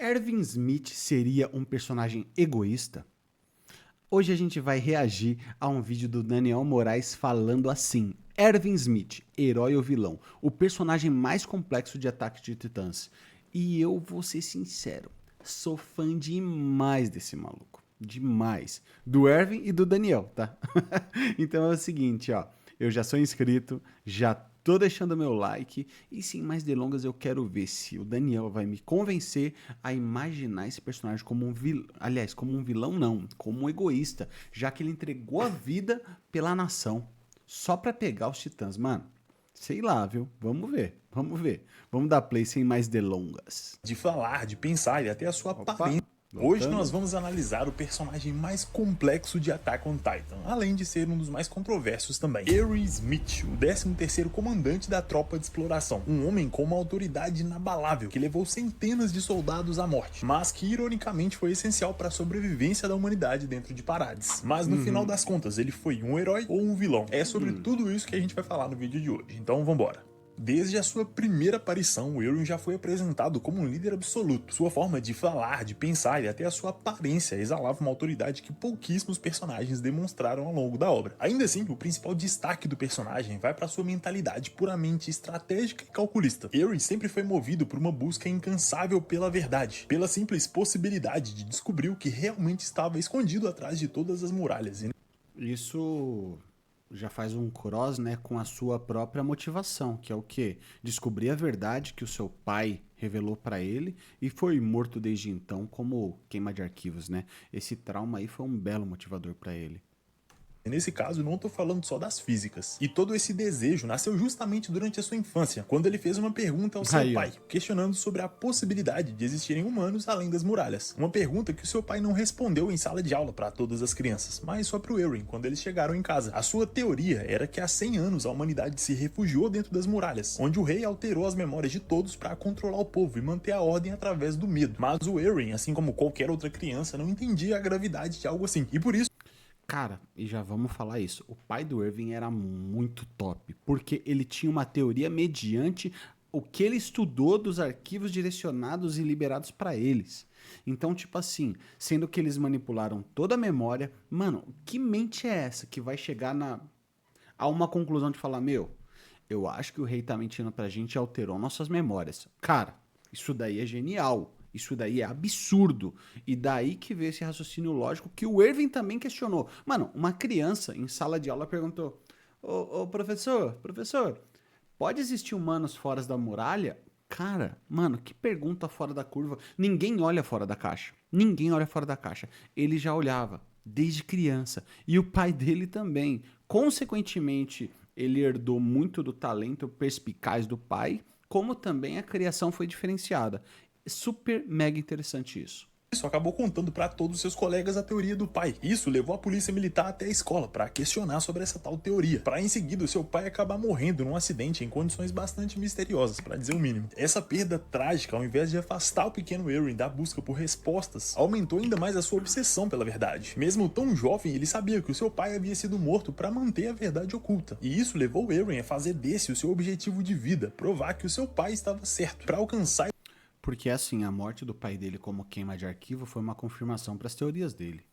Erwin Smith seria um personagem egoísta? Hoje a gente vai reagir a um vídeo do Daniel Moraes falando assim: Erwin Smith, herói ou vilão? O personagem mais complexo de Ataque de Titãs. E eu vou ser sincero, sou fã demais desse maluco. Demais. Do Erwin e do Daniel, tá? Então é o seguinte, ó. Eu já sou inscrito, já tô deixando meu like e sem mais delongas eu quero ver se o Daniel vai me convencer a imaginar esse personagem como um vilão, aliás, como um vilão não, como um egoísta, já que ele entregou a vida pela nação, só pra pegar os titãs, mano. Sei lá, viu? Vamos ver, vamos ver. Vamos dar play sem mais delongas. De falar, de pensar e até a sua Opa, aparência. Hoje voltando. nós vamos analisar o personagem mais complexo de Attack on Titan, além de ser um dos mais controversos também. Erwin Smith, o 13º comandante da tropa de exploração, um homem com uma autoridade inabalável que levou centenas de soldados à morte, mas que ironicamente foi essencial para a sobrevivência da humanidade dentro de Parades. Mas no final das contas, ele foi um herói ou um vilão? É sobre tudo isso que a gente vai falar no vídeo de hoje, então vambora. Desde a sua primeira aparição, o Erwin já foi apresentado como um líder absoluto. Sua forma de falar, de pensar e até a sua aparência exalava uma autoridade que pouquíssimos personagens demonstraram ao longo da obra. Ainda assim, o principal destaque do personagem vai para sua mentalidade puramente estratégica e calculista. Erwin sempre foi movido por uma busca incansável pela verdade, pela simples possibilidade de descobrir o que realmente estava escondido atrás de todas as muralhas. Isso já faz um cross, né, com a sua própria motivação, que é o quê? Descobrir a verdade que o seu pai revelou pra ele e foi morto desde então como queima de arquivos, né? Esse trauma aí foi um belo motivador pra ele. Nesse caso, não estou falando só das físicas. E todo esse desejo nasceu justamente durante a sua infância, quando ele fez uma pergunta ao seu Aí, ó. pai, questionando sobre a possibilidade de existirem humanos além das muralhas. Uma pergunta que o seu pai não respondeu em sala de aula para todas as crianças, mas só para o Erwin quando eles chegaram em casa. A sua teoria era que há 100 anos a humanidade se refugiou dentro das muralhas, onde o rei alterou as memórias de todos para controlar o povo e manter a ordem através do medo. Mas o Erwin, assim como qualquer outra criança, não entendia a gravidade de algo assim, e por isso Cara, e já vamos falar isso. O pai do Irving era muito top, porque ele tinha uma teoria mediante o que ele estudou dos arquivos direcionados e liberados pra eles. Então, tipo assim, sendo que eles manipularam toda a memória, mano, que mente é essa que vai chegar a uma conclusão de falar, meu, eu acho que o rei tá mentindo pra gente e alterou nossas memórias. Cara, isso daí é genial. Isso daí é absurdo. E daí que veio esse raciocínio lógico que o Irving também questionou. Mano, uma criança em sala de aula perguntou: ô professor, pode existir humanos fora da muralha? Cara, mano, que pergunta fora da curva. Ninguém olha fora da caixa. Ninguém olha fora da caixa. Ele já olhava desde criança. E o pai dele também. Consequentemente, ele herdou muito do talento perspicaz do pai, como também a criação foi diferenciada. Super mega interessante isso. acabou contando para todos os seus colegas a teoria do pai. Isso levou a polícia militar até a escola para questionar sobre essa tal teoria, para em seguida o seu pai acabar morrendo num acidente em condições bastante misteriosas, para dizer o mínimo. Essa perda trágica, ao invés de afastar o pequeno Erwin da busca por respostas, aumentou ainda mais a sua obsessão pela verdade. Mesmo tão jovem, ele sabia que o seu pai havia sido morto para manter a verdade oculta, e isso levou o Erwin a fazer desse o seu objetivo de vida, provar que o seu pai estava certo, para alcançar. Porque assim, a morte do pai dele como queima de arquivo foi uma confirmação para as teorias dele.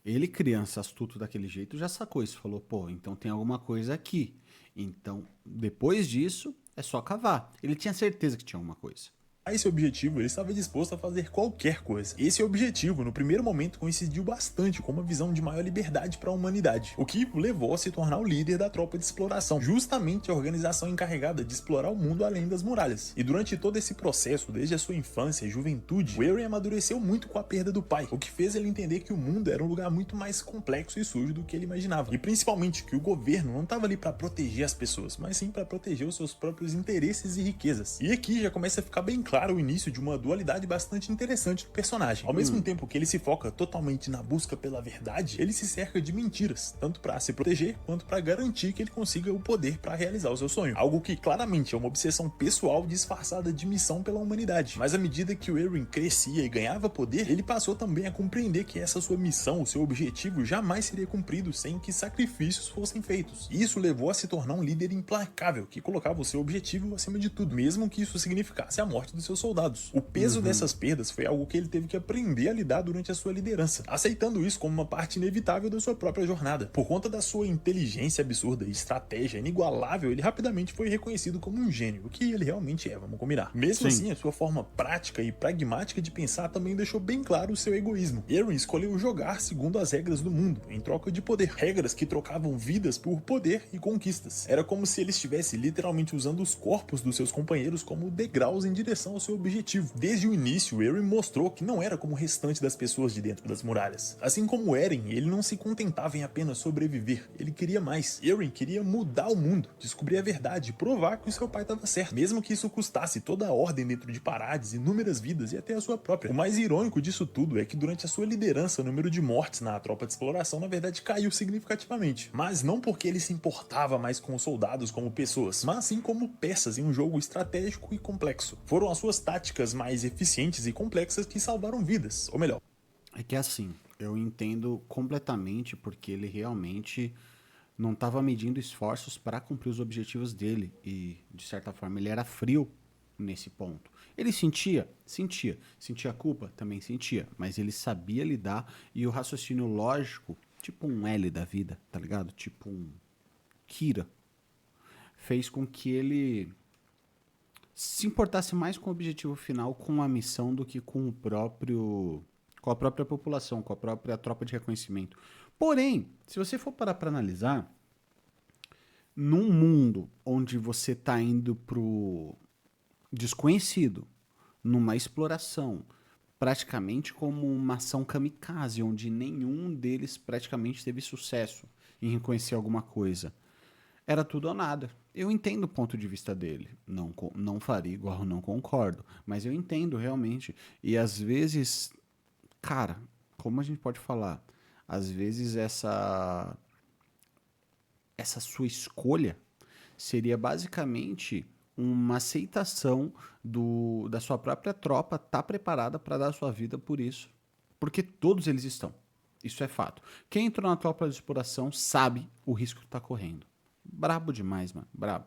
Ele, criança astuto daquele jeito, já sacou isso. Falou, pô, então tem alguma coisa aqui. Então, depois disso, é só cavar. Ele tinha certeza que tinha alguma coisa. Esse objetivo, ele estava disposto a fazer qualquer coisa. Esse objetivo, no primeiro momento, coincidiu bastante com uma visão de maior liberdade para a humanidade, o que o levou a se tornar o líder da tropa de exploração, justamente a organização encarregada de explorar o mundo além das muralhas. E durante todo esse processo, desde a sua infância e juventude, o Erwin amadureceu muito com a perda do pai, o que fez ele entender que o mundo era um lugar muito mais complexo e sujo do que ele imaginava. E principalmente que o governo não estava ali para proteger as pessoas, mas sim para proteger os seus próprios interesses e riquezas. E aqui já começa a ficar bem claro o início de uma dualidade bastante interessante do personagem. Ao mesmo tempo que ele se foca totalmente na busca pela verdade, ele se cerca de mentiras, tanto para se proteger quanto para garantir que ele consiga o poder para realizar o seu sonho. Algo que claramente é uma obsessão pessoal disfarçada de missão pela humanidade. Mas à medida que o Erwin crescia e ganhava poder, ele passou também a compreender que essa sua missão, o seu objetivo, jamais seria cumprido sem que sacrifícios fossem feitos. E isso levou a se tornar um líder implacável, que colocava o seu objetivo acima de tudo, mesmo que isso significasse a morte do dos seus soldados. O peso dessas perdas foi algo que ele teve que aprender a lidar durante a sua liderança, aceitando isso como uma parte inevitável da sua própria jornada. Por conta da sua inteligência absurda e estratégia inigualável, ele rapidamente foi reconhecido como um gênio, o que ele realmente é, vamos combinar. Mesmo assim, a sua forma prática e pragmática de pensar também deixou bem claro o seu egoísmo. Eren escolheu jogar segundo as regras do mundo, em troca de poder. Regras que trocavam vidas por poder e conquistas. Era como se ele estivesse literalmente usando os corpos dos seus companheiros como degraus em direção ao seu objetivo. Desde o início, Eren mostrou que não era como o restante das pessoas de dentro das muralhas. Assim como Eren, ele não se contentava em apenas sobreviver, ele queria mais. Eren queria mudar o mundo, descobrir a verdade e provar que o seu pai estava certo, mesmo que isso custasse toda a ordem dentro de Parades, inúmeras vidas e até a sua própria. O mais irônico disso tudo é que durante a sua liderança, o número de mortes na tropa de exploração na verdade caiu significativamente, mas não porque ele se importava mais com os soldados como pessoas, mas sim como peças em um jogo estratégico e complexo. Foram as suas táticas mais eficientes e complexas que salvaram vidas, ou melhor. É que assim, eu entendo completamente porque ele realmente não estava medindo esforços para cumprir os objetivos dele e, de certa forma, ele era frio nesse ponto. Ele sentia culpa, também sentia, mas ele sabia lidar e o raciocínio lógico, tipo um L da vida, tá ligado? Tipo um Kira, fez com que ele se importasse mais com o objetivo final, com a missão, do que com com a própria população, com a própria tropa de reconhecimento. Porém, se você for parar para analisar, num mundo onde você está indo pro desconhecido, numa exploração, praticamente como uma ação kamikaze, onde nenhum deles praticamente teve sucesso em reconhecer alguma coisa. Era tudo ou nada. Eu entendo o ponto de vista dele. Não faria igual, não concordo. Mas eu entendo realmente. E às vezes, cara, como a gente pode falar? Às vezes essa sua escolha seria basicamente uma aceitação da sua própria tropa estar preparada para dar a sua vida por isso. Porque todos eles estão. Isso é fato. Quem entrou na tropa de exploração sabe o risco que está correndo. Brabo demais, mano. Brabo.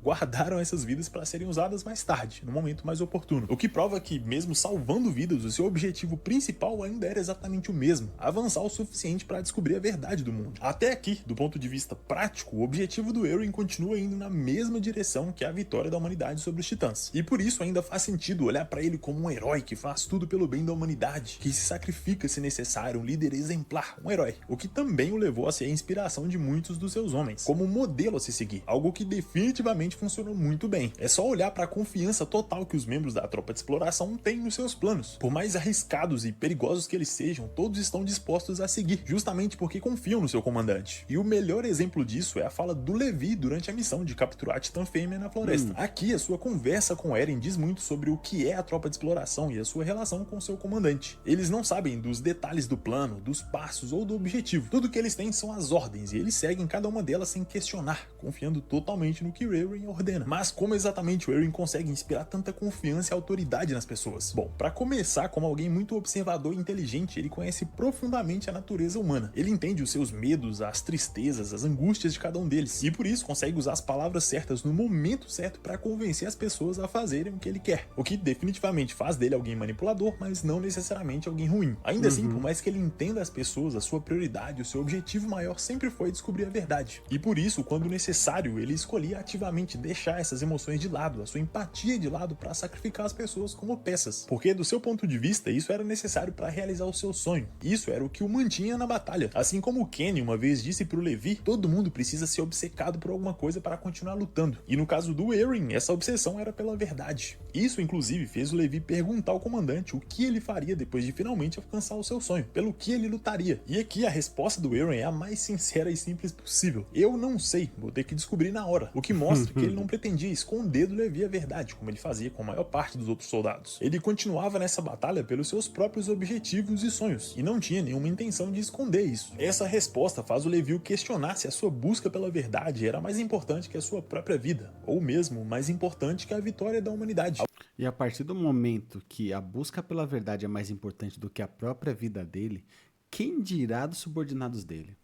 Guardaram essas vidas para serem usadas mais tarde, no momento mais oportuno. O que prova que, mesmo salvando vidas, o seu objetivo principal ainda era exatamente o mesmo: avançar o suficiente para descobrir a verdade do mundo. Até aqui, do ponto de vista prático, o objetivo do Eren continua indo na mesma direção que a vitória da humanidade sobre os titãs. E por isso ainda faz sentido olhar para ele como um herói que faz tudo pelo bem da humanidade, que se sacrifica se necessário, um líder exemplar, um herói. O que também o levou a ser a inspiração de muitos dos seus homens, como um modelo a se seguir, algo que definitivamente funcionou muito bem. É só olhar para a confiança total que os membros da tropa de exploração têm nos seus planos. Por mais arriscados e perigosos que eles sejam, todos estão dispostos a seguir, justamente porque confiam no seu comandante. E o melhor exemplo disso é a fala do Levi durante a missão de capturar a Titã Fêmea na floresta. Aqui, a sua conversa com Eren diz muito sobre o que é a tropa de exploração e a sua relação com seu comandante. Eles não sabem dos detalhes do plano, dos passos ou do objetivo. Tudo que eles têm são as ordens e eles seguem cada uma delas sem questionar, confiando totalmente no que Eren ordena. Mas como exatamente o Eren consegue inspirar tanta confiança e autoridade nas pessoas? Bom, para começar, como alguém muito observador e inteligente, ele conhece profundamente a natureza humana. Ele entende os seus medos, as tristezas, as angústias de cada um deles, e por isso consegue usar as palavras certas no momento certo para convencer as pessoas a fazerem o que ele quer. O que definitivamente faz dele alguém manipulador, mas não necessariamente alguém ruim. Ainda assim, por mais que ele entenda as pessoas, a sua prioridade, o seu objetivo maior sempre foi descobrir a verdade. E por isso, quando necessário, ele escolhia ativamente deixar essas emoções de lado, a sua empatia de lado, para sacrificar as pessoas como peças. Porque do seu ponto de vista, isso era necessário para realizar o seu sonho. Isso era o que o mantinha na batalha. Assim como o Kenny uma vez disse pro Levi, todo mundo precisa ser obcecado por alguma coisa para continuar lutando. E no caso do Eren, essa obsessão era pela verdade. Isso, inclusive, fez o Levi perguntar ao comandante o que ele faria depois de finalmente alcançar o seu sonho, pelo que ele lutaria. E aqui a resposta do Eren é a mais sincera e simples possível: eu não sei, vou ter que descobrir na hora. O que mostra que ele não pretendia esconder do Levi a verdade, como ele fazia com a maior parte dos outros soldados. Ele continuava nessa batalha pelos seus próprios objetivos e sonhos, e não tinha nenhuma intenção de esconder isso. Essa resposta faz o Levi questionar se a sua busca pela verdade era mais importante que a sua própria vida, ou mesmo mais importante que a vitória da humanidade. E a partir do momento que a busca pela verdade é mais importante do que a própria vida dele, quem dirá dos subordinados dele?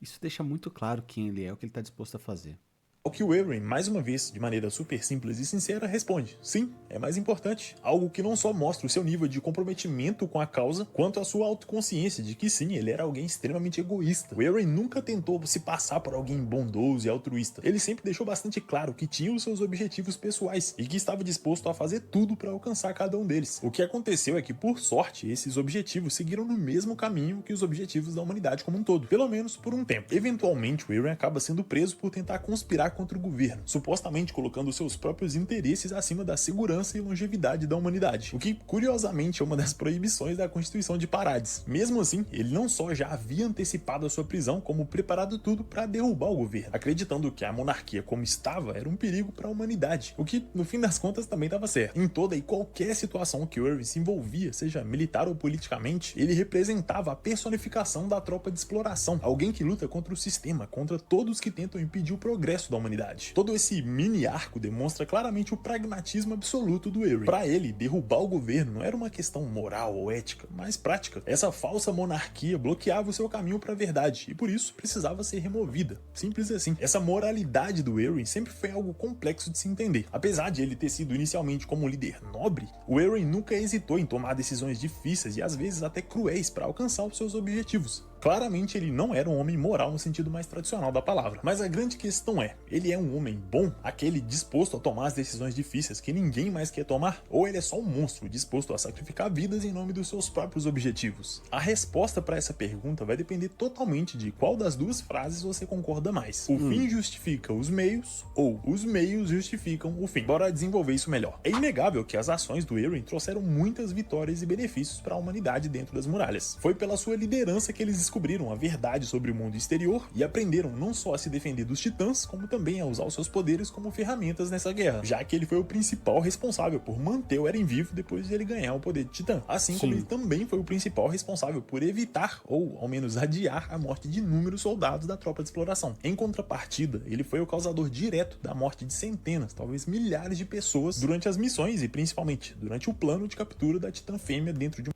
Isso deixa muito claro quem ele é, o que ele está disposto a fazer. Ao que o Eren, mais uma vez, de maneira super simples e sincera, responde: sim, é mais importante. Algo que não só mostra o seu nível de comprometimento com a causa, quanto a sua autoconsciência de que sim, ele era alguém extremamente egoísta. O Eren nunca tentou se passar por alguém bondoso e altruísta. Ele sempre deixou bastante claro que tinha os seus objetivos pessoais e que estava disposto a fazer tudo para alcançar cada um deles. O que aconteceu é que, por sorte, esses objetivos seguiram no mesmo caminho que os objetivos da humanidade como um todo, pelo menos por um tempo. Eventualmente, o Eren acaba sendo preso por tentar conspirar contra o governo, supostamente colocando seus próprios interesses acima da segurança e longevidade da humanidade, o que curiosamente é uma das proibições da Constituição de Parades. Mesmo assim, ele não só já havia antecipado a sua prisão, como preparado tudo para derrubar o governo, acreditando que a monarquia como estava era um perigo para a humanidade, o que no fim das contas também estava certo. Em toda e qualquer situação que o Eren se envolvia, seja militar ou politicamente, ele representava a personificação da tropa de exploração, alguém que luta contra o sistema, contra todos que tentam impedir o progresso da humanidade. Todo esse mini arco demonstra claramente o pragmatismo absoluto do Eren. Para ele, derrubar o governo não era uma questão moral ou ética, mas prática. Essa falsa monarquia bloqueava o seu caminho para a verdade e por isso precisava ser removida. Simples assim. Essa moralidade do Eren sempre foi algo complexo de se entender. Apesar de ele ter sido inicialmente como um líder nobre, o Eren nunca hesitou em tomar decisões difíceis e às vezes até cruéis para alcançar os seus objetivos. Claramente ele não era um homem moral no sentido mais tradicional da palavra, mas a grande questão é, ele é um homem bom, aquele disposto a tomar as decisões difíceis que ninguém mais quer tomar, ou ele é só um monstro disposto a sacrificar vidas em nome dos seus próprios objetivos? A resposta para essa pergunta vai depender totalmente de qual das duas frases você concorda mais. O fim justifica os meios, ou os meios justificam o fim. Bora desenvolver isso melhor. É inegável que as ações do Eren trouxeram muitas vitórias e benefícios para a humanidade dentro das muralhas. Foi pela sua liderança que eles descobriram a verdade sobre o mundo exterior e aprenderam não só a se defender dos titãs, como também a usar os seus poderes como ferramentas nessa guerra, já que ele foi o principal responsável por manter o Eren vivo depois de ele ganhar o poder de titã, assim como ele também foi o principal responsável por evitar, ou ao menos adiar, a morte de inúmeros soldados da tropa de exploração. Em contrapartida, ele foi o causador direto da morte de centenas, talvez milhares de pessoas durante as missões e principalmente durante o plano de captura da titã fêmea dentro de um...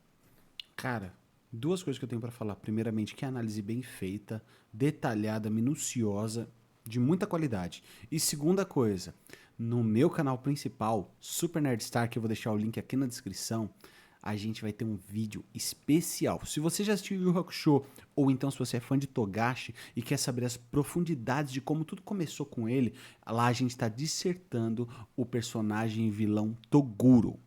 Cara, duas coisas que eu tenho pra falar. Primeiramente, que a análise bem feita, detalhada, minuciosa, de muita qualidade. E segunda coisa, no meu canal principal, Super Nerd Star, que eu vou deixar o link aqui na descrição, a gente vai ter um vídeo especial. Se você já assistiu Yu Yu Hakusho, ou então se você é fã de Togashi e quer saber as profundidades de como tudo começou com ele, lá a gente está dissertando o personagem vilão Toguro.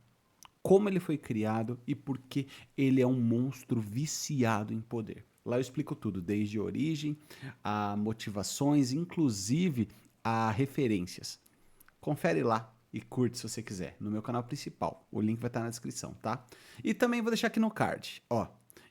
Como ele foi criado e por que ele é um monstro viciado em poder. Lá eu explico tudo, desde a origem, a motivações, inclusive a referências. Confere lá e curte se você quiser, no meu canal principal. O link vai estar na descrição, tá? E também vou deixar aqui no card, ó.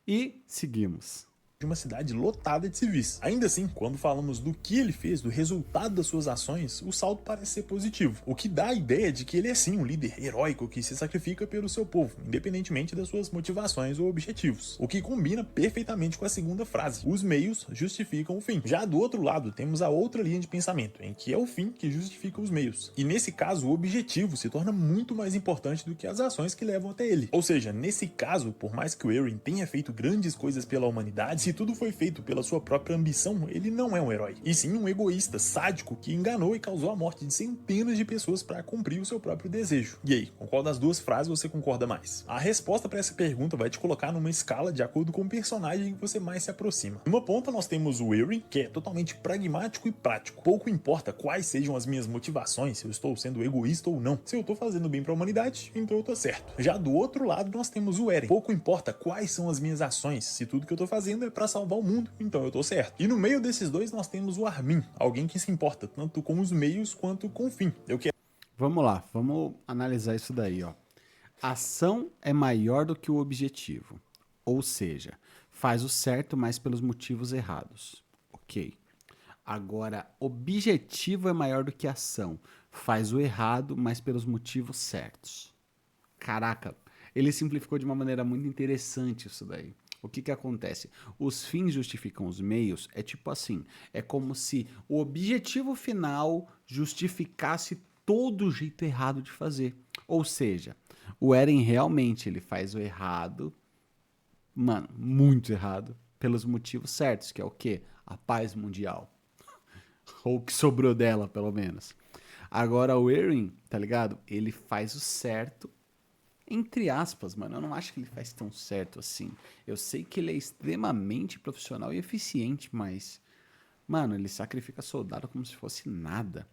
E seguimos. De uma cidade lotada de civis. Ainda assim, quando falamos do que ele fez, do resultado das suas ações, o saldo parece ser positivo, o que dá a ideia de que ele é sim um líder heróico que se sacrifica pelo seu povo, independentemente das suas motivações ou objetivos, o que combina perfeitamente com a segunda frase, os meios justificam o fim. Já do outro lado, temos a outra linha de pensamento, em que é o fim que justifica os meios, e nesse caso o objetivo se torna muito mais importante do que as ações que levam até ele. Ou seja, nesse caso, por mais que o Eren tenha feito grandes coisas pela humanidade, se tudo foi feito pela sua própria ambição, ele não é um herói, e sim um egoísta, sádico, que enganou e causou a morte de centenas de pessoas para cumprir o seu próprio desejo. E aí, com qual das duas frases você concorda mais? A resposta para essa pergunta vai te colocar numa escala de acordo com o personagem que você mais se aproxima. Numa ponta nós temos o Eren, que é totalmente pragmático e prático. Pouco importa quais sejam as minhas motivações, se eu estou sendo egoísta ou não. Se eu estou fazendo bem para a humanidade, então eu estou certo. Já do outro lado nós temos o Eren. Pouco importa quais são as minhas ações, se tudo que eu estou fazendo é para salvar o mundo, então eu tô certo. E no meio desses dois nós temos o Armin, alguém que se importa tanto com os meios quanto com o fim. Vamos lá, vamos analisar isso daí, ó. Ação é maior do que o objetivo, ou seja, faz o certo, mas pelos motivos errados. Ok. Agora, objetivo é maior do que ação, faz o errado, mas pelos motivos certos. Caraca, ele simplificou de uma maneira muito interessante isso daí. O que que acontece? Os fins justificam os meios, é tipo assim, é como se o objetivo final justificasse todo o jeito errado de fazer. Ou seja, o Eren realmente ele faz o errado, muito errado, pelos motivos certos, que é o quê? A paz mundial. Ou o que sobrou dela, pelo menos. Agora o Eren, tá ligado? Ele faz o certo, entre aspas, mano. Eu não acho que ele faz tão certo assim. Eu sei que ele é extremamente profissional e eficiente, mas, mano, ele sacrifica soldado como se fosse nada.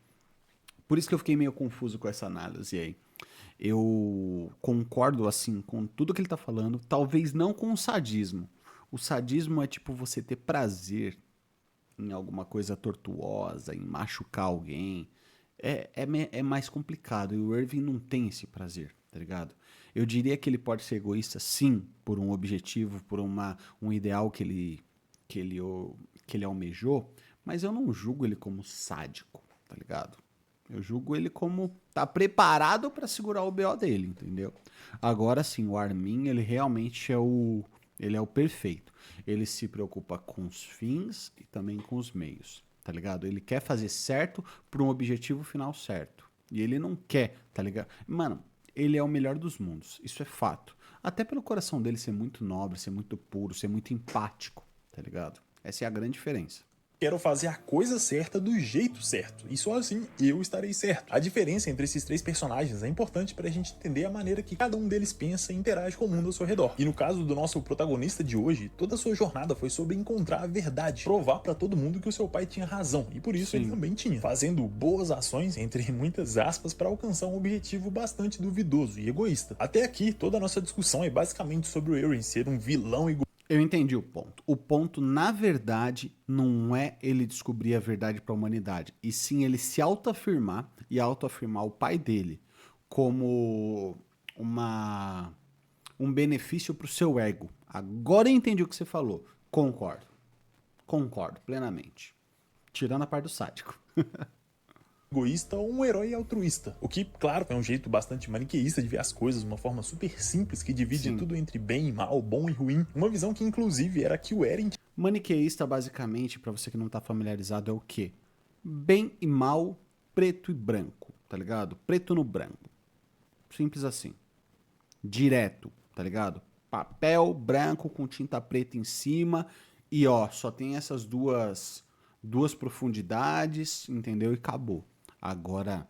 Por isso que eu fiquei meio confuso com essa análise aí. Eu concordo, assim, com tudo que ele tá falando, talvez não com o sadismo. O sadismo é tipo você ter prazer em alguma coisa tortuosa, em machucar alguém. É mais complicado. E o Irving não tem esse prazer, tá ligado? Eu diria que ele pode ser egoísta, sim, por um objetivo, por um ideal que ele almejou, mas eu não julgo ele como sádico, tá ligado? Eu julgo ele como tá preparado pra segurar o BO dele, entendeu? Agora sim, o Armin, ele realmente ele é o perfeito. Ele se preocupa com os fins e também com os meios, tá ligado? Ele quer fazer certo por um objetivo final certo. E ele não quer, tá ligado? Mano, ele é o melhor dos mundos, isso é fato. Até pelo coração dele ser muito nobre, ser muito puro, ser muito empático, tá ligado? Essa é a grande diferença. Quero fazer a coisa certa do jeito certo, e só assim eu estarei certo. A diferença entre esses três personagens é importante pra gente entender a maneira que cada um deles pensa e interage com o mundo ao seu redor. E no caso do nosso protagonista de hoje, toda a sua jornada foi sobre encontrar a verdade, provar pra todo mundo que o seu pai tinha razão, e por isso ele também tinha, fazendo boas ações, entre muitas aspas, pra alcançar um objetivo bastante duvidoso e egoísta. Até aqui, toda a nossa discussão é basicamente sobre o Eren ser um vilão egoísta. Eu entendi o ponto. O ponto, na verdade, não é ele descobrir a verdade para a humanidade, e sim ele se autoafirmar e autoafirmar o pai dele como uma um benefício para o seu ego. Agora eu entendi o que você falou. Concordo. Concordo plenamente. Tirando a parte do sádico. Egoísta ou um herói altruísta. O que, claro, é um jeito bastante maniqueísta de ver as coisas, uma forma super simples que divide tudo entre bem e mal, bom e ruim. Uma visão que, inclusive, era que o Eren... Maniqueísta, basicamente, pra você que não tá familiarizado, é o quê? Bem e mal, preto e branco, tá ligado? Preto no branco. Simples assim. Direto, tá ligado? Papel branco com tinta preta em cima e ó, só tem essas duas profundidades, entendeu? E acabou. Agora,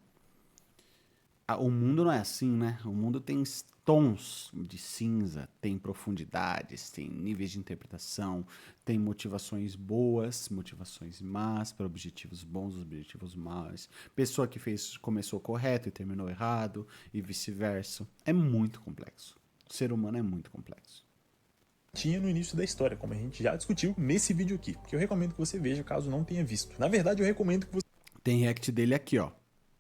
o mundo não é assim, né? O mundo tem tons de cinza, tem profundidades, tem níveis de interpretação, tem motivações boas, motivações más, para objetivos bons, objetivos maus. Pessoa que começou correto e terminou errado, e vice-versa. É muito complexo. O ser humano é muito complexo. Tinha no início da história, como a gente já discutiu nesse vídeo aqui, que eu recomendo que você veja caso não tenha visto. Na verdade, eu recomendo que Tem react dele aqui, ó.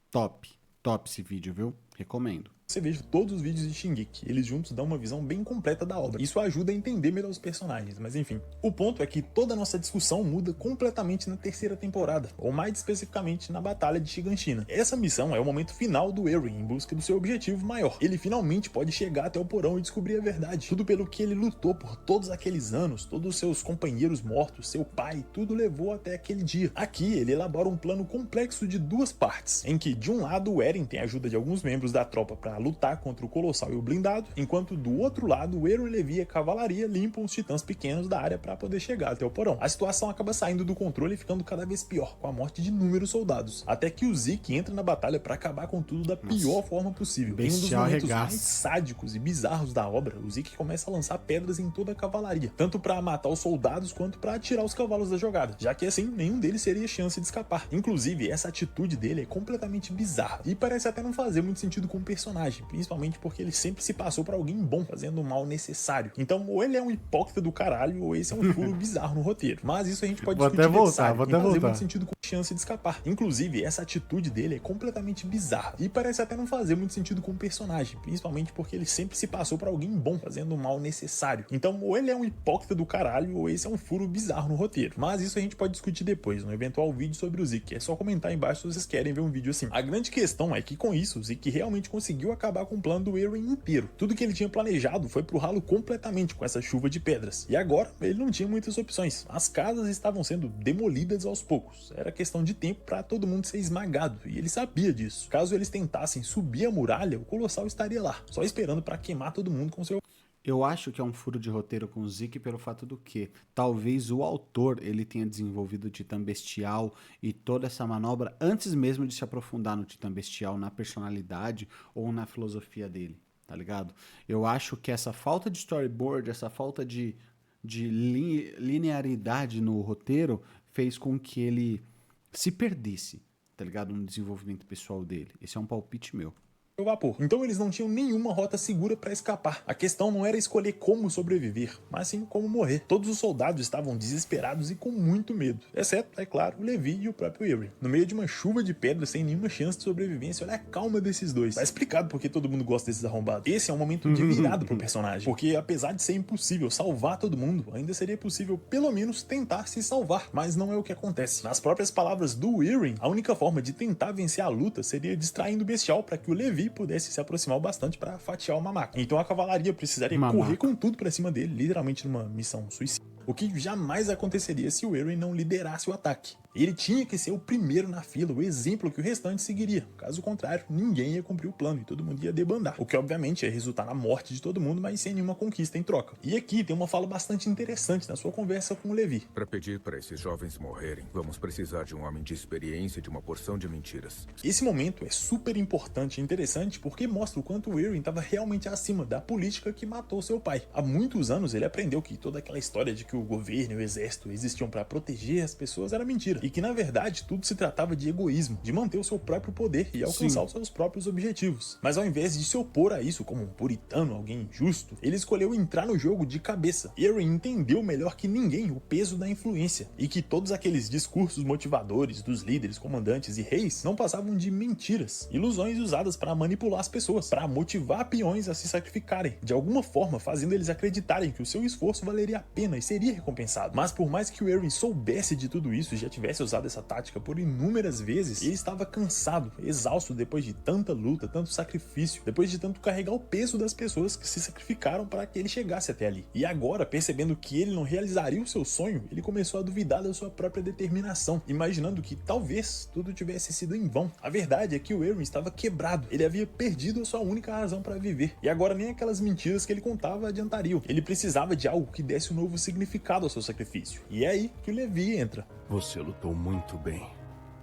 Top. Top esse vídeo, viu? Recomendo. você veja todos os vídeos de Shingeki, eles juntos dão uma visão bem completa da obra. Isso ajuda a entender melhor os personagens, mas enfim. O ponto é que toda a nossa discussão muda completamente na terceira temporada, ou mais especificamente na Batalha de Shiganshina. Essa missão é o momento final do Eren em busca do seu objetivo maior. Ele finalmente pode chegar até o porão e descobrir a verdade. Tudo pelo que ele lutou por todos aqueles anos, todos os seus companheiros mortos, seu pai, tudo levou até aquele dia. Aqui ele elabora um plano complexo de duas partes, em que de um lado o Eren tem a ajuda de alguns membros da tropa para lutar contra o Colossal e o Blindado, enquanto do outro lado o Eren Levi e a cavalaria limpam os titãs pequenos da área para poder chegar até o porão. A situação acaba saindo do controle e ficando cada vez pior, com a morte de inúmeros soldados, até que o Zeke entra na batalha para acabar com tudo da pior forma possível. Em um dos momentos mais sádicos e bizarros da obra, o Zeke começa a lançar pedras em toda a cavalaria, tanto para matar os soldados quanto para atirar os cavalos da jogada, já que assim nenhum deles teria chance de escapar. Inclusive, essa atitude dele é completamente bizarra e parece até não fazer muito sentido com o personagem, principalmente porque ele sempre se passou por alguém bom, fazendo o mal necessário. Então, ou ele é um hipócrita do caralho, ou esse é um furo bizarro no roteiro. Mas isso a gente pode discutir vou até voltar. muito sentido com chance de escapar. Inclusive, essa atitude dele é completamente bizarra e parece até não fazer muito sentido com o personagem, principalmente porque ele sempre se passou por alguém bom, fazendo o mal necessário. Então, ou ele é um hipócrita do caralho, ou esse é um furo bizarro no roteiro. Mas isso a gente pode discutir depois, no eventual vídeo sobre o Zeke. É só comentar aí embaixo se vocês querem ver um vídeo assim. A grande questão é que com isso, o Zeke realmente conseguiu acabar com o plano do Eren inteiro. Tudo que ele tinha planejado foi pro ralo completamente com essa chuva de pedras. E agora, ele não tinha muitas opções. As casas estavam sendo demolidas aos poucos. Era questão de tempo para todo mundo ser esmagado, e ele sabia disso. Caso eles tentassem subir a muralha, o Colossal estaria lá, só esperando para queimar todo mundo com seu... Eu acho que é um furo de roteiro com o Zeke pelo fato do que talvez o autor ele tenha desenvolvido o Titã Bestial e toda essa manobra antes mesmo de se aprofundar no Titã Bestial, na personalidade ou na filosofia dele, tá ligado? Eu acho que essa falta de storyboard, essa falta de linearidade no roteiro fez com que ele se perdesse, tá ligado? No desenvolvimento pessoal dele. Esse é um palpite meu. O vapor. Então eles não tinham nenhuma rota segura para escapar. A questão não era escolher como sobreviver, mas sim como morrer. Todos os soldados estavam desesperados e com muito medo, exceto, é claro, o Levi e o próprio Irving. No meio de uma chuva de pedras sem nenhuma chance de sobrevivência, olha a calma desses dois. Tá explicado porque todo mundo gosta desses arrombados. Esse é um momento de virada pro personagem, porque apesar de ser impossível salvar todo mundo, ainda seria possível pelo menos tentar se salvar, mas não é o que acontece. Nas próprias palavras do Irving, a única forma de tentar vencer a luta seria distraindo o Bestial para que o Levi pudesse se aproximar bastante para fatiar o Mamaco. Então a cavalaria precisaria correr com tudo para cima dele, literalmente numa missão suicida. O que jamais aconteceria se o Irving não liderasse o ataque. Ele tinha que ser o primeiro na fila, o exemplo que o restante seguiria. Caso contrário, ninguém ia cumprir o plano e todo mundo ia debandar. O que obviamente ia resultar na morte de todo mundo, mas sem nenhuma conquista em troca. E aqui tem uma fala bastante interessante na sua conversa com o Levi. Para pedir para esses jovens morrerem, vamos precisar de um homem de experiência e de uma porção de mentiras. Esse momento é super importante e interessante porque mostra o quanto o Irving estava realmente acima da política que matou seu pai. Há muitos anos ele aprendeu que toda aquela história de que o governo e o exército existiam para proteger as pessoas era mentira. E que na verdade tudo se tratava de egoísmo, de manter o seu próprio poder e alcançar os seus próprios objetivos. Mas ao invés de se opor a isso como um puritano, alguém injusto, ele escolheu entrar no jogo de cabeça. Irving entendeu melhor que ninguém o peso da influência e que todos aqueles discursos motivadores dos líderes, comandantes e reis não passavam de mentiras, ilusões usadas para manipular as pessoas, para motivar peões a se sacrificarem, de alguma forma fazendo eles acreditarem que o seu esforço valeria a pena e seria recompensado. Mas por mais que o Irving soubesse de tudo isso e já tivesse usado essa tática por inúmeras vezes, ele estava cansado, exausto depois de tanta luta, tanto sacrifício, depois de tanto carregar o peso das pessoas que se sacrificaram para que ele chegasse até ali. E agora, percebendo que ele não realizaria o seu sonho, ele começou a duvidar da sua própria determinação, imaginando que talvez tudo tivesse sido em vão. A verdade é que o Irving estava quebrado, ele havia perdido a sua única razão para viver, e agora nem aquelas mentiras que ele contava adiantariam. Ele precisava de algo que desse um novo significado ao seu sacrifício. E é aí que o Levi entra. Você lutou muito bem.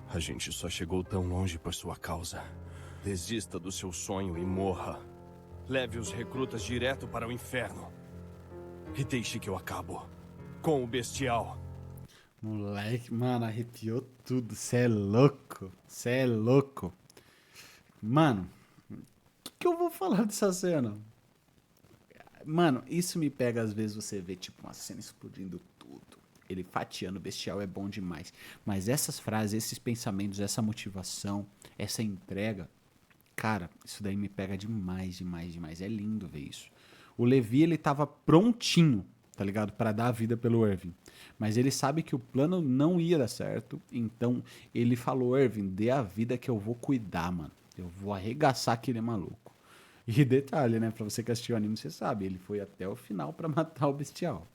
A gente só chegou tão longe por sua causa. Desista do seu sonho e morra. Leve os recrutas direto para o inferno. E deixe que eu acabo com o Bestial. Moleque, mano, arrepiou tudo. Cê é louco. Cê é louco. Mano, o que eu vou falar dessa cena? Mano, isso me pega às vezes você vê tipo uma cena explodindo tudo. Ele fatiando o Bestial é bom demais. Mas essas frases, esses pensamentos, essa motivação, essa entrega, cara, isso daí me pega demais, demais, demais. É lindo ver isso. O Levi, ele tava prontinho, tá ligado? Pra dar a vida pelo Irving. Mas ele sabe que o plano não ia dar certo. Então ele falou, Irving, dê a vida que eu vou cuidar, mano. Eu vou arregaçar aquele maluco. E detalhe, né? Pra você que assistiu o anime, você sabe. Ele foi até o final pra matar o Bestial.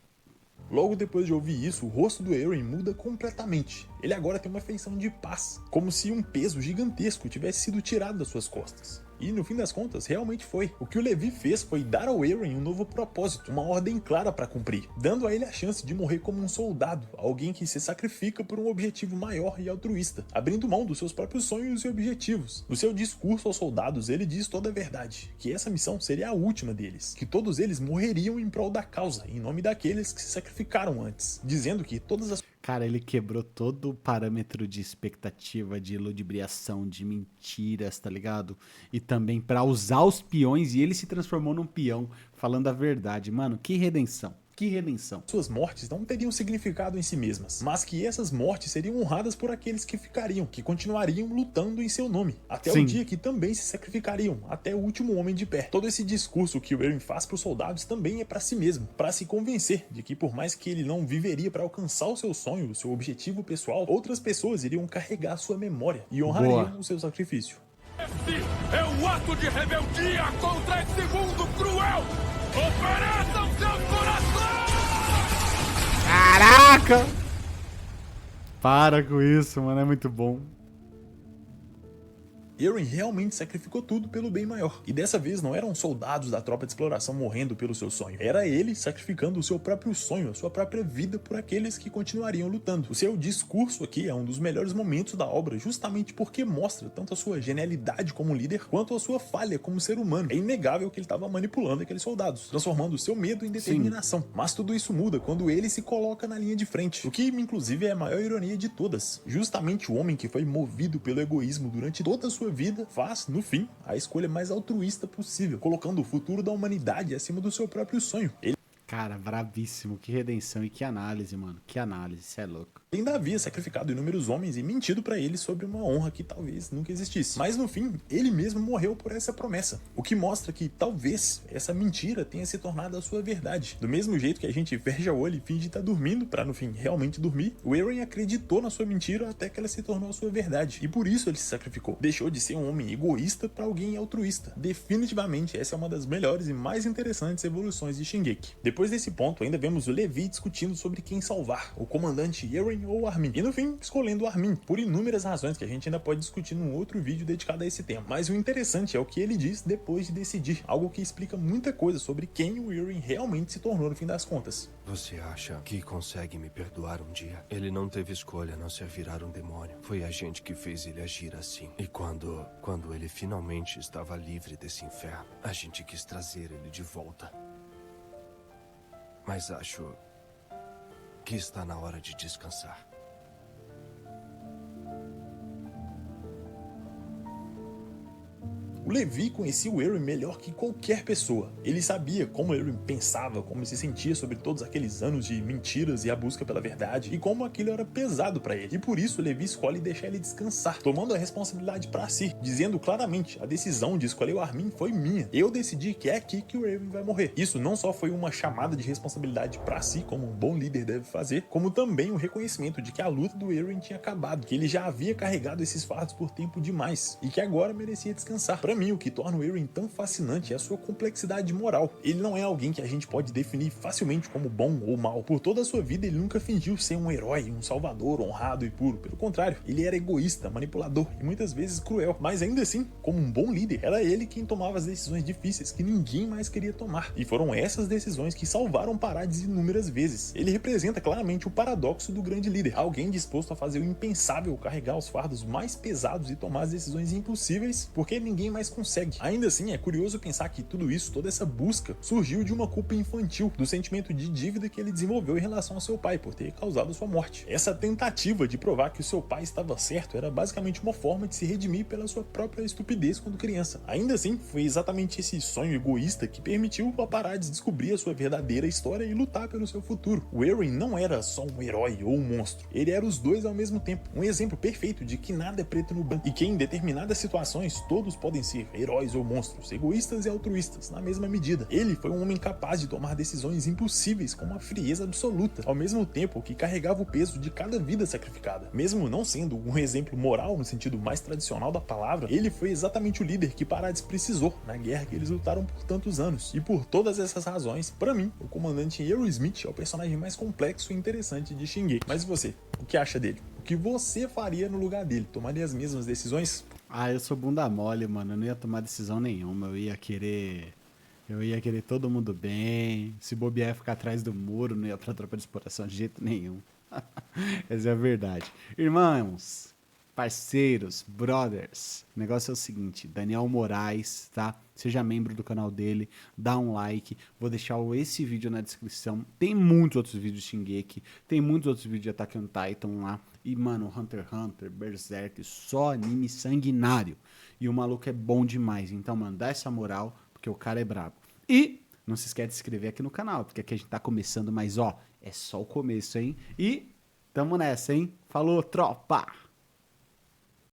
Logo depois de ouvir isso, o rosto do Irving muda completamente. Ele agora tem uma feição de paz, como se um peso gigantesco tivesse sido tirado das suas costas. E no fim das contas, realmente foi. O que o Levi fez foi dar ao Irving um novo propósito, uma ordem clara para cumprir, dando a ele a chance de morrer como um soldado, alguém que se sacrifica por um objetivo maior e altruísta, abrindo mão dos seus próprios sonhos e objetivos. No seu discurso aos soldados, ele diz toda a verdade, que essa missão seria a última deles, que todos eles morreriam em prol da causa, em nome daqueles que se sacrificaram antes, dizendo que todas as... Cara, ele quebrou todo o parâmetro de expectativa, de ludibriação, de mentiras, tá ligado? E também pra usar os peões, e ele se transformou num peão, falando a verdade. Mano, que redenção. Que redenção. Suas mortes não teriam significado em si mesmas, mas que essas mortes seriam honradas por aqueles que ficariam, que continuariam lutando em seu nome, até o dia que também se sacrificariam, até o último homem de pé. Todo esse discurso que o Irving faz para os soldados também é para si mesmo, para se convencer de que por mais que ele não viveria para alcançar o seu sonho, o seu objetivo pessoal, outras pessoas iriam carregar sua memória e honrariam o seu sacrifício. Esse é um ato de rebeldia contra esse mundo cruel! Ofereçam seus corações! Caraca! Para com isso, mano, é muito bom. Eren realmente sacrificou tudo pelo bem maior. E dessa vez não eram soldados da tropa de exploração morrendo pelo seu sonho. Era ele sacrificando o seu próprio sonho, a sua própria vida por aqueles que continuariam lutando. O seu discurso aqui é um dos melhores momentos da obra, justamente porque mostra tanto a sua genialidade como líder, quanto a sua falha como ser humano. É inegável que ele estava manipulando aqueles soldados, transformando o seu medo em determinação. Sim. Mas tudo isso muda quando ele se coloca na linha de frente, o que inclusive é a maior ironia de todas. Justamente o homem que foi movido pelo egoísmo durante toda a sua vida faz, no fim, a escolha mais altruísta possível, colocando o futuro da humanidade acima do seu próprio sonho. Cara, brabíssimo. Que redenção e que análise, mano. Que análise, cê é louco. Ainda havia sacrificado inúmeros homens e mentido pra eles sobre uma honra que talvez nunca existisse. Mas no fim, ele mesmo morreu por essa promessa. O que mostra que talvez essa mentira tenha se tornado a sua verdade. Do mesmo jeito que a gente fecha o olho e finge estar dormindo pra no fim realmente dormir, o Eren acreditou na sua mentira até que ela se tornou a sua verdade. E por isso ele se sacrificou. Deixou de ser um homem egoísta pra alguém altruísta. Definitivamente essa é uma das melhores e mais interessantes evoluções de Shingeki. Depois desse ponto, ainda vemos o Levi discutindo sobre quem salvar, o comandante Eren ou Armin. E no fim, escolhendo Armin, por inúmeras razões que a gente ainda pode discutir num outro vídeo dedicado a esse tema. Mas o interessante é o que ele diz depois de decidir, algo que explica muita coisa sobre quem o Eren realmente se tornou no fim das contas. Você acha que consegue me perdoar um dia? Ele não teve escolha a não ser virar um demônio. Foi a gente que fez ele agir assim. E quando ele finalmente estava livre desse inferno, a gente quis trazer ele de volta. Mas acho que está na hora de descansar. O Levi conhecia o Eren melhor que qualquer pessoa. Ele sabia como Eren pensava, como se sentia sobre todos aqueles anos de mentiras e a busca pela verdade, e como aquilo era pesado pra ele. E por isso Levi escolhe deixar ele descansar, tomando a responsabilidade pra si, dizendo claramente: a decisão de escolher o Armin foi minha. Eu decidi que é aqui que o Eren vai morrer. Isso não só foi uma chamada de responsabilidade pra si, como um bom líder deve fazer, como também um reconhecimento de que a luta do Eren tinha acabado, que ele já havia carregado esses fardos por tempo demais, e que agora merecia descansar. Pra mim, o que torna o Eren tão fascinante é a sua complexidade moral. Ele não é alguém que a gente pode definir facilmente como bom ou mal. Por toda a sua vida, ele nunca fingiu ser um herói, um salvador, honrado e puro. Pelo contrário, ele era egoísta, manipulador e muitas vezes cruel. Mas ainda assim, como um bom líder, era ele quem tomava as decisões difíceis que ninguém mais queria tomar. E foram essas decisões que salvaram Paradis inúmeras vezes. Ele representa claramente o paradoxo do grande líder. Alguém disposto a fazer o impensável, carregar os fardos mais pesados e tomar as decisões impossíveis porque ninguém mais consegue. Ainda assim, é curioso pensar que tudo isso, toda essa busca, surgiu de uma culpa infantil, do sentimento de dívida que ele desenvolveu em relação ao seu pai por ter causado sua morte. Essa tentativa de provar que o seu pai estava certo era basicamente uma forma de se redimir pela sua própria estupidez quando criança. Ainda assim, foi exatamente esse sonho egoísta que permitiu a Paradis descobrir a sua verdadeira história e lutar pelo seu futuro. O Eren não era só um herói ou um monstro, ele era os dois ao mesmo tempo, um exemplo perfeito de que nada é preto no branco e que em determinadas situações todos podem ser heróis ou monstros, egoístas e altruístas, na mesma medida. Ele foi um homem capaz de tomar decisões impossíveis com uma frieza absoluta, ao mesmo tempo que carregava o peso de cada vida sacrificada. Mesmo não sendo um exemplo moral no sentido mais tradicional da palavra, ele foi exatamente o líder que Paradis precisou na guerra que eles lutaram por tantos anos. E por todas essas razões, pra mim, o comandante Eren Smith é o personagem mais complexo e interessante de Shingeki. Mas você, o que acha dele? O que você faria no lugar dele? Tomaria as mesmas decisões? Ah, eu sou bunda mole, mano. Eu não ia tomar decisão nenhuma. Eu ia querer todo mundo bem. Se bobear, ficar atrás do muro, não ia pra tropa de exploração de jeito nenhum. Essa é a verdade. Irmãos, parceiros, brothers, o negócio é o seguinte: Daniel Moraes, tá? Seja membro do canal dele, dá um like. Vou deixar esse vídeo na descrição. Tem muitos outros vídeos de Shingeki, tem muitos outros vídeos de Attack on Titan lá. E, mano, Hunter x Hunter, Berserk, só anime sanguinário. E o maluco é bom demais. Então, mano, dá essa moral, porque o cara é brabo. E não se esquece de se inscrever aqui no canal, porque aqui a gente tá começando, mas, ó, é só o começo, hein? E tamo nessa, hein? Falou, tropa!